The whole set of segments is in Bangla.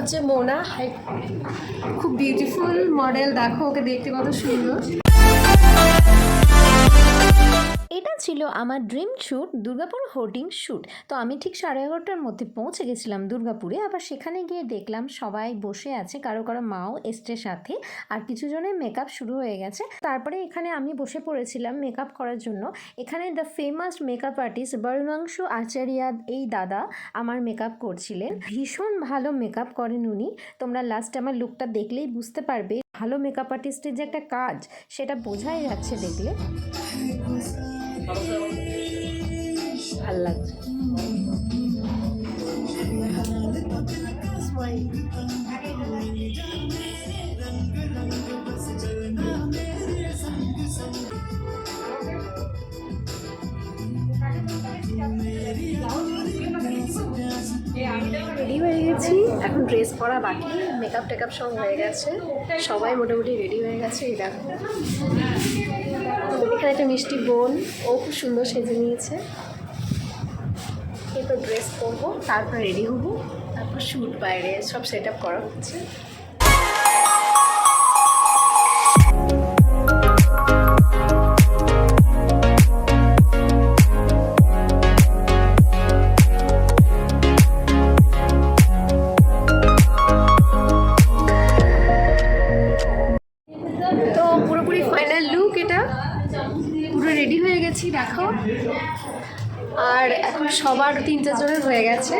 হচ্ছে মোনা। খুব বিউটিফুল মডেল, দেখো ওকে দেখতে কত সুন্দর। এটা ছিল আমার dream shoot, Durgapur hoarding shoot. তো আমি ঠিক 11:30টার মধ্যে পৌঁছে গেছিলাম দুর্গাপুরে। আবার সেখানে গিয়ে দেখলাম সবাই বসে আছে, কারো কারো মাও এসছে সাথে, আর কিছু জনের মেকআপ শুরু হয়ে গেছে। তারপরে এখানে আমি বসে পড়েছিলাম মেকআপ করার জন্য। এখানে the famous makeup artist Barunangshu Acharya এই দাদা আমার মেকআপ করছিলেন। ভীষণ ভালো মেকআপ করেন উনি। তোমরা লাস্ট আমার লুকটা দেখলেই বুঝতে পারবে ভালো মেকআপ আর্টিস্টের যে একটা কাজ সেটা বোঝাই যাচ্ছে দেখলে। ভাল লাগছে। রেডি হয়ে গেছি, এখন ড্রেস পরা বাকি, মেকআপ টেকআপ সব হয়ে গেছে, সবাই মোটামুটি রেডি হয়ে গেছে। এই দেখো এখানে একটা মিষ্টি বোন, ও খুব সুন্দর সেজে নিয়েছে। এরপর ড্রেস পরবো, তারপর রেডি হবো, তারপর শ্যুট বাইরে সব সেট আপ করা হচ্ছে। তো পুরোপুরি ফাইনাল লুক এটা, পুরো রেডি হয়ে গেছি দেখো। আর এখন সবার 3-4 জনের হয়ে গেছে,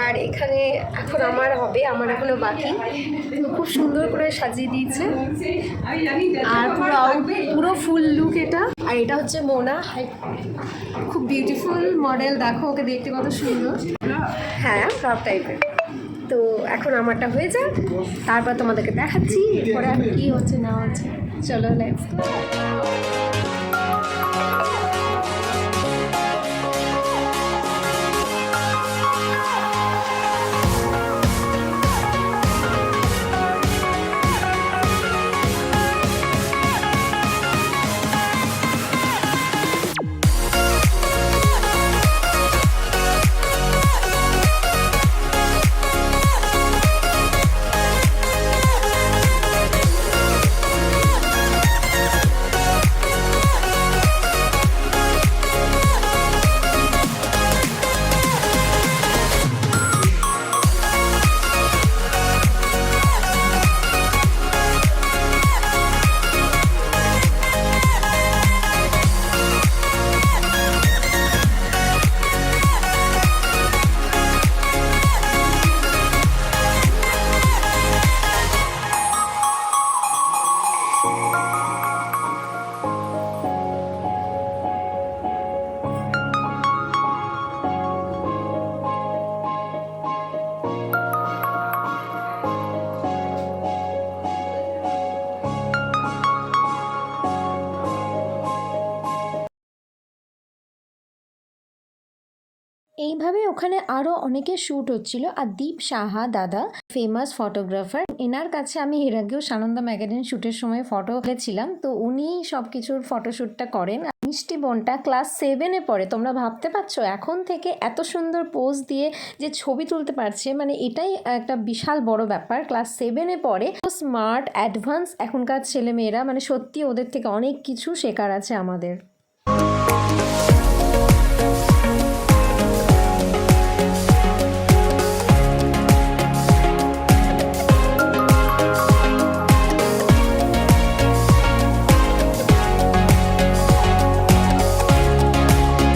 আর এখানে এখন আমার হবে, আমার এখনো বাকি। খুব সুন্দর করে সাজিয়ে দিয়েছে, আর পুরো ফুল লুক এটা। আর এটা হচ্ছে মোনা, খুব বিউটিফুল মডেল, দেখো ওকে দেখতে কত সুন্দর। হ্যাঁ, ফ্রক টাইপের। তো এখন আমারটা হয়ে যায়, তারপর তোমাদেরকে দেখাচ্ছি এরপরে আর কি হচ্ছে না হচ্ছে। চলো লেটস গো। এইভাবে ওখানে আরও অনেকের শ্যুট হচ্ছিল। আর দীপ সাহা দাদা ফেমাস ফটোগ্রাফার, এনার কাছে আমি এর আগেও সানন্দা ম্যাগাজিন শ্যুটের সময় ফটো তুলেছিলাম, তো উনি সব কিছুর ফটোশ্যুটটা করেন। মিষ্টি বোনটা ক্লাস 7-এ পড়ে, তোমরা ভাবতে পারছো এখন থেকে এত সুন্দর পোজ দিয়ে যে ছবি তুলতে পারছে, মানে এটাই একটা বিশাল বড় ব্যাপার। ক্লাস 7-এ পড়ে, স্মার্ট অ্যাডভান্স এখনকার ছেলেমেয়েরা, মানে সত্যি ওদের থেকে অনেক কিছু শেখার আছে আমাদের।